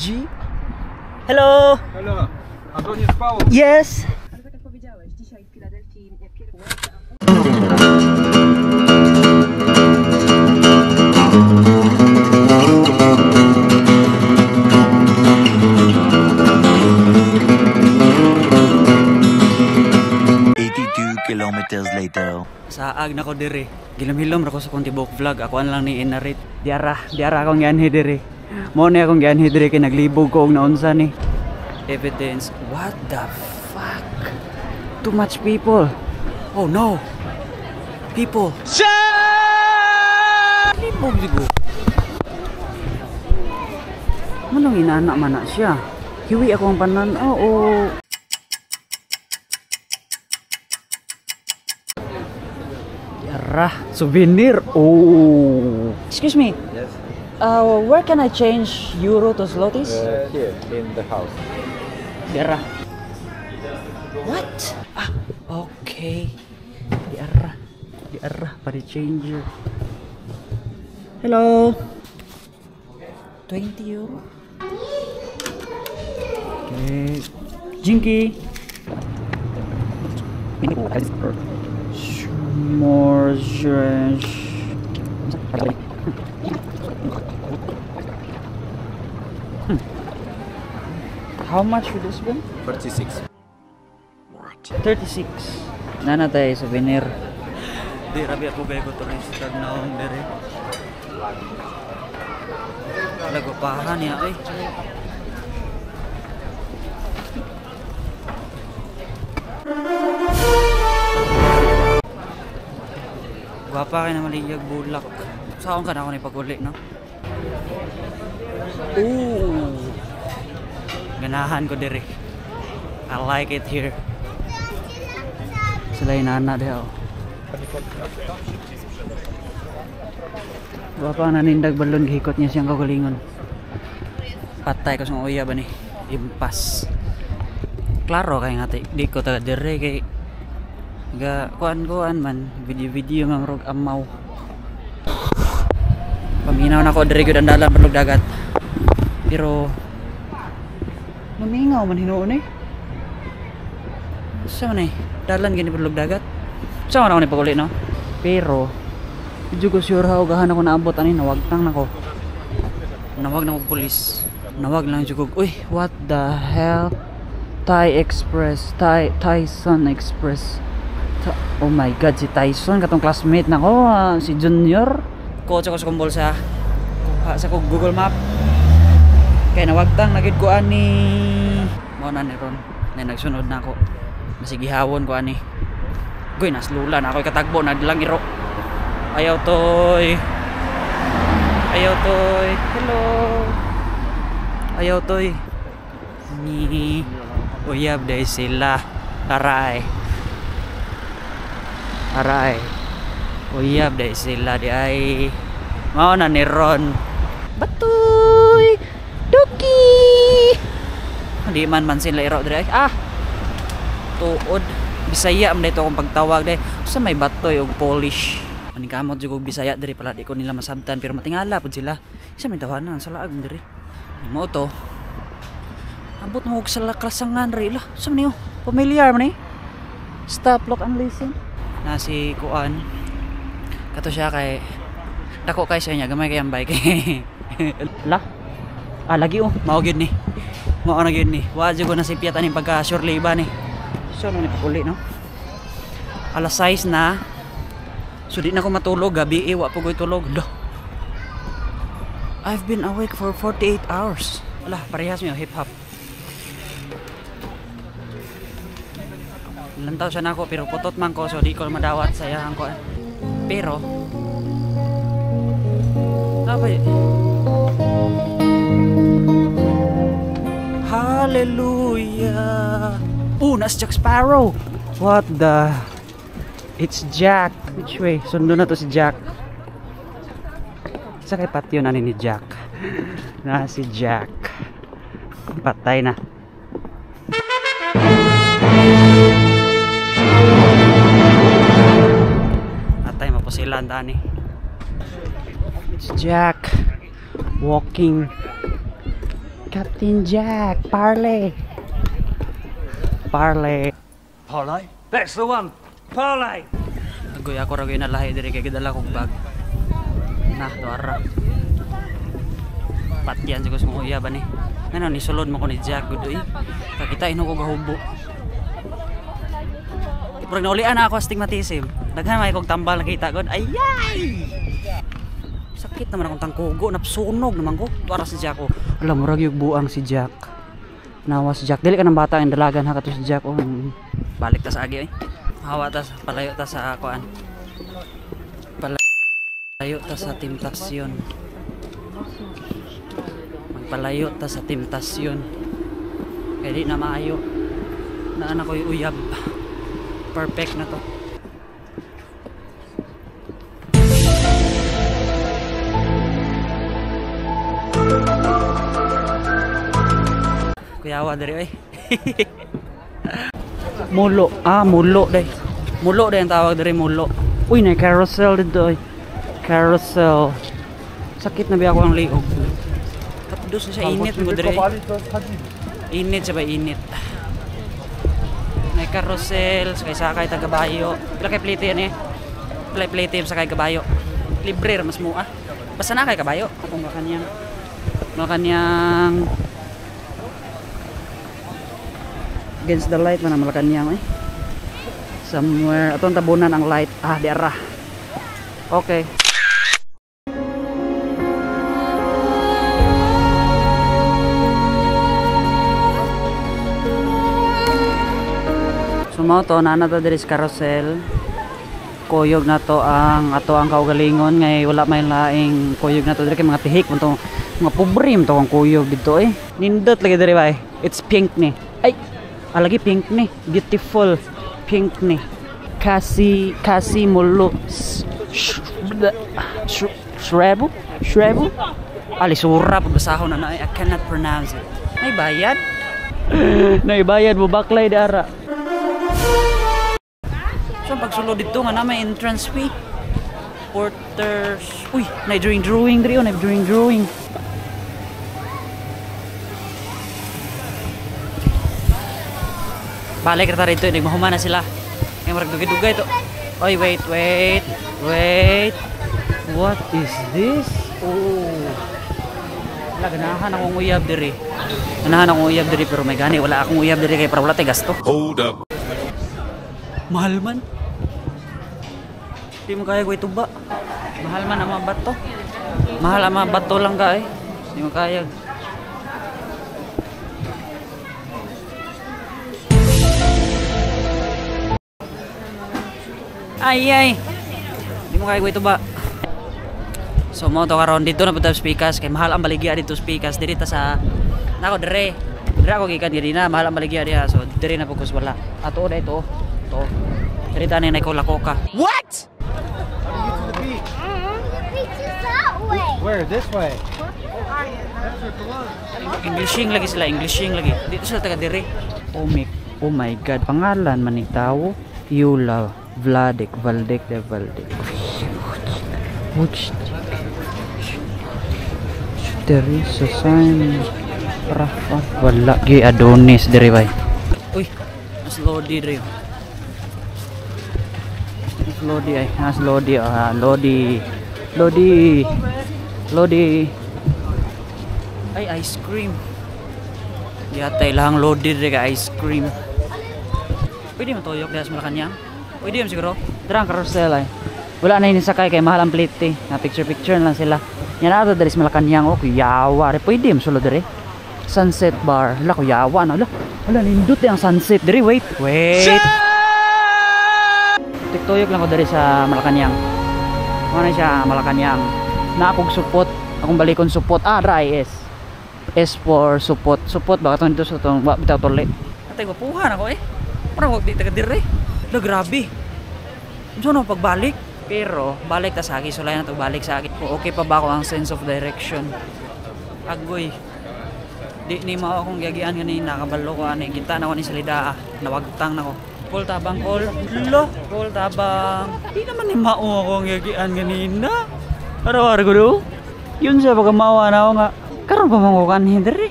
G. Hello. Hello. Antoni spał? Yes. Ale tak jak powiedziałeś, dzisiaj w Filadelfii pierwszy. Kilometers later. Saag na ko diri. Gilom-hilom ra ko sa kong tibok vlog. Ako lang ni inarit. Diara akong gianhi diri. Mo ni akong gianhi diri kay naglibog ko og naunsa ni. Evidence. What the fuck? Too much people. Oh no. People. Libog digo. Manong inaanak man na siya. Hiwi ako ang panan. Oo. Souvenir. Oh. Excuse me. Yes. Where can I change euro to zlotys? Here, in the house. Diara. What? Ah, okay. Diara para changer. Hello. 20 euro. Okay. Jinky. More strange. How much would this be? 36. 36. Nana tayo souvenir. Di rabi ako gaya ko turista na akong dere. Lagopahan niya ay. Wapa kayo na maligag bulak. Saan ka na ako na ipaguli, no? Ooh! Ganahan ko diri. I like it here. Sila yung nana daw. Wapa nanindag balon, hikot niya siyang kagulingon. Patay ko sa uya ba ni? Impas. Klaro kay nga di ko taga diri kay ga kuan man video nga rog amaw. Paminaw na ko diri gyud ang dalan padulog dagat. Pero mamingaw man hinuon eh. Sa man eh dalan gini padulog dagat. Sa man ako ni paguli no. Pero medyo ko sure how gahan ako naabot ani nawagtang nako. Nawag na ko pulis. Nawag lang jud ko. Uy, what the hell? Thai Express, Tyson Express. Oh my god, si Tyson katong classmate na ko, si Junior. Coach ako sa kong bolsa. Kuha sa kong Google Map. Kaya nawagtang nagid ko ani. Mo na ni ron. Na nagsunod na ako. Masigihawon ko ani. Goy naslula na ako katagbo na dilang iro. Ayaw toy. Hello. Ayaw toy. Ni uyab day sila. Aray. Uyab day sila di ay. Mao na ni Ron. Batoy. Doki. Di man sila iro dire. Tuod. Bisaya man dito akong pagtawag day. Sa may batoy og Polish. Ani kamot jud og Bisaya dire pala di ko nila masabtan pero matingala pud sila. Isa may tawanan sa laag dire. Mo to. Abot mo og sa klasangan re lah. Sa man niyo? Familiar man eh. Stop, look and listen. Na si Kuan kato siya kay dako kay siya niya gamay kay ang bike. La lagi mao gyud ni mao na gyud ni wa jud ko nasipyat aning pagka sure liba ni so no ni paguli no alas 6 na so di na ko matulog gabi wa po ko tulog do. I've been awake for 48 hours ala parehas mi hip hop. Lantaw siya na ako pero putot man ko so di ko madawat sa iyang ko. Pero abay. Hallelujah. Nas Jack Sparrow. What the? It's Jack. Which way? Sundo na to si Jack. Sa kay patio na ni Jack. Na si Jack. Patay na. Silan tani. It's Jack walking Captain Jack, Parley. Parley. Parlay? That's the one! Parlay! Agoy ako ra gyud nalahi diri kay gidala kog bag. Nah, doara. Patyan siguro kung uya ba ni. Ngano ni sulod mo ko ni Jack gud oy. Kakita ino ko gahubo. Murag naulian na ako astigmatism. Daghan may kog tambal nakita gud. Ayay! Sakit naman akong tangkugo, napsunog naman ko. Tuara si Jack oh. Alam murag yung buang si Jack. Nawa si Jack. Dili ka ng bata ang dalagan ha kato si Jack oh. Balik ta sa agi eh. Hawa ta palayo ta sa kuan. Palayo ta sa temptasyon. Magpalayo ta sa temptasyon. Kaya di na maayo. Na anak ko yung uyab. Perfect na to. Kuyawa dari ay. Mulo. Ah, mulo day. Mulo day ang tawag dari mulo. Uy, na carousel dito ay. Carousel. Sakit na biya ko ang liog. Tapos siya init mo dari. Init siya ba init. May carousel, sakay tagabayo. Pila kay plate yan eh. Pila plate sakay kabayo. Libre mas mua. Basta na kay kabayo. Akong makanyang against the light man ang malakanyang eh. Somewhere atong tabunan ang light. Ah, di ara. Okay. Sumoto na nato diri sa carousel. Kuyog na to ang ato ang kaugalingon ngay wala may laing kuyog na to diri kay mga tihik mo mga pobrim to ang kuyog dito eh. Nindot lagi diri ba eh. It's pink ni. Ay, lagi pink ni. Beautiful pink ni. Kasi mulo. Shrebu. Ali surap basahon na I cannot pronounce it. May bayad? Nay bayad mo baklay di ara. So pagsulod dito nga na may entrance fee. Porters. Uy, na drawing diri on, drawing. Balik kita rito, nagmahuma na sila. Ay marag dugay-dugay to. Oy, wait. What is this? Oh. Wala ganahan akong uyab diri. Pero may gani wala akong uyab diri kay para wala tay gasto. Hold up. Mahal man. Di mo kaya ko ituba. Mahal man ang mga bato. Mahal ang mga bato lang ka eh. Di mo kaya. Ay. Di mo kaya ko ituba. So mo to karon dito na punta speakers kay mahal ang baligya dito speakers diri ta sa nako dire ako gikan diri na mahal ang baligya diha so dire na fokus wala. Ato na ito. To. Diri ta ni Nicola Coca. What? The beach is that way. Where? This way. Englishing lagi. Dito sila taga diri. Oh my god, pangalan man ni tawo. Yula Valdek. Which there is a sign. Rafa wala gi Adonis diri bay. Uy, mas lodi diri. Lodi. Ay, ice cream. Yatay lang lodi diri ka ice cream. Pwede mo toyok dahil sa Malacanang? Pwede mo siguro. Darang carousel ay. Wala na inisakay kay mahal ang plate eh. Na picture lang sila. Yan na ito dahil sa Malacanang. Oh, kuyawa. Pwede mo sulod diri. Sunset bar. Hala, kuyawa na. Hala, nindot ang sunset diri. Wait. Tiktoyok lang ko dari sa Malacanang. Ano siya Malacanang. Na akong supot. Akong balikon supot. Dry S. S for supot. Supot baka itong dito sa itong bitaw tole. Atay gupuhan ako eh. Parang wag di taga diri. Grabe. Gusto na pagbalik. Pero balik ta sa akin. Sulay na ito balik sa akin. Okay pa ba ako ang sense of direction? Agoy. Di ni mao akong gagian ganina. Kabalo ko ani. Kita na ko ni salida. Nawagtang na ko. Kol tabang kol. Kol tabang. Di naman ni mao akong gagian ganina. Araw-araw ko do. Yun siya pagkamawa na ako nga. Karon pa mong kukan hindri.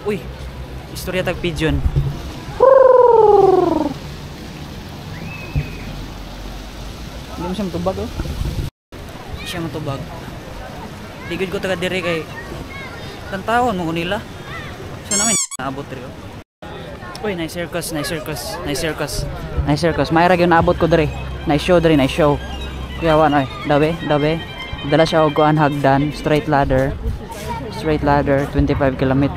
Uy, istorya tag pigeon. Hindi mo siya matubag oh. Siya matubag. Digid ko taga dire kay tantawon mo ko nila. So namin naabot rin oh. Uy, nice circus, nice circus, nice circus. Nice circus. May ra gyud naabot ko dire. Nice show dire, nice show. Kuya wan oy, dabe, dabe. Dala siya og kuan hagdan, straight ladder. Straight ladder, 25 km.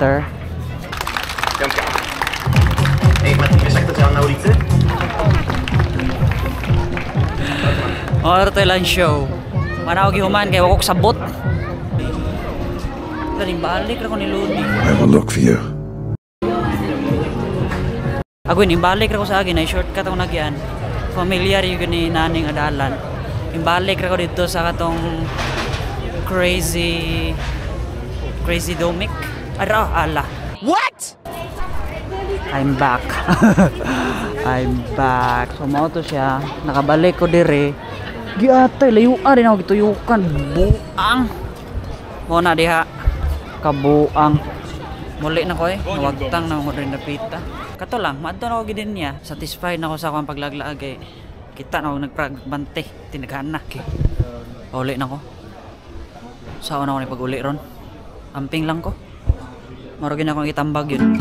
Or tayo lang show. Manawag human kay wakok sabot. Daling balik ra ko ni Luni. I will look for you. Ako imbalik ra ko sa agin ay shortcut ako nagyan. Familiar yung ni naning adalan. Imbalik ra ko dito sa katong crazy Domic. Ala. What? I'm back. I'm back. So mao to siya. Nakabalik ko dire. Giatay layuan rin ako gituyukan. Buang. Mo na diha. Kabuang. Muli na ko eh. Nawagtang na mo rin napita. Kato lang, maadto na ako gidin niya. Satisfied na ako sa akong paglaglaag eh. Kita na ako nagpragbante. Tinaghan na. Okay. Pauli na ko. Saan ako na ako pag-uli ron? Amping lang ko. Marugin akong itambag yun.